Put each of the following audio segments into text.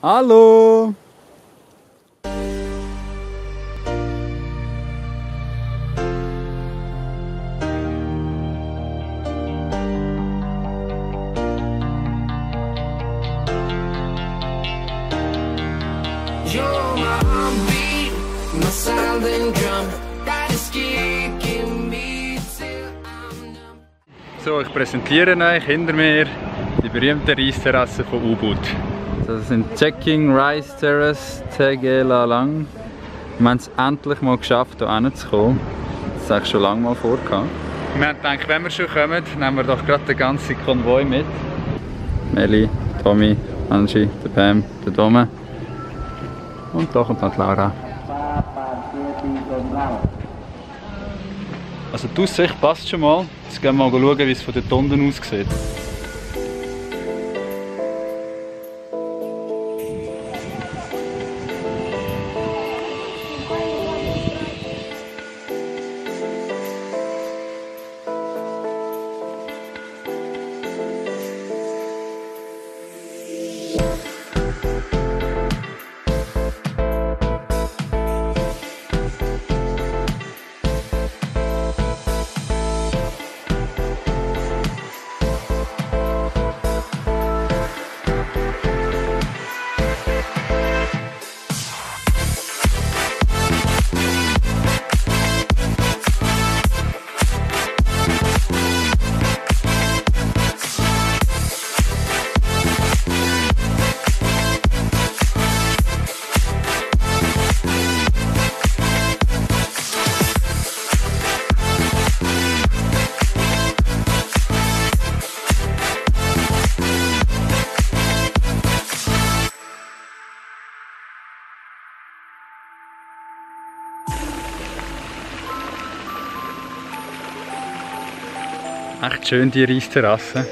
Hallo! So, ich präsentiere euch hinter mir die berühmte Reisterrasse von U-Boot. Das sind Checking Rice Terrace Tegela Lang. Wir haben es endlich mal geschafft, hier hinzukommen. Das habe ich schon lange mal vor. Wir haben gedacht, wenn wir schon kommen, nehmen wir doch gerade den ganzen Konvoi mit. Meli, Tommy, Angie, der Pam, der Dome. Und da kommt noch die Laura. Also die Aussicht passt schon mal. Jetzt gehen wir mal schauen, wie es von dort unten aussieht. Echt schön die Reisterrasse.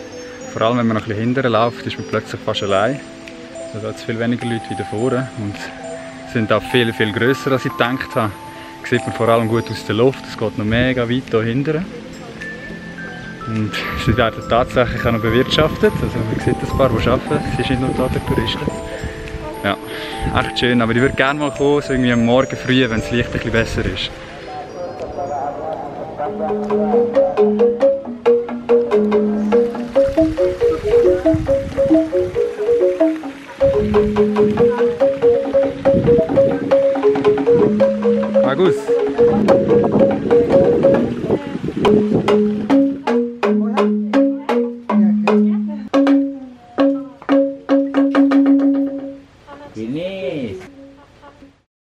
Vor allem wenn man noch ein bisschen hinterher läuft, ist man plötzlich fast allein. Da hat es viel weniger Leute wie davor und sind auch viel grösser als ich gedacht habe. Das sieht man vor allem gut aus der Luft, es geht noch mega weit hier hinten. Und sie werden tatsächlich auch noch bewirtschaftet, also man sieht ein paar, die arbeiten, es ist nicht nur da der Touristen. Ja, echt schön, aber ich würde gerne mal kommen, so irgendwie am Morgen früh, wenn das Licht ein bisschen besser ist. Bagus. Ini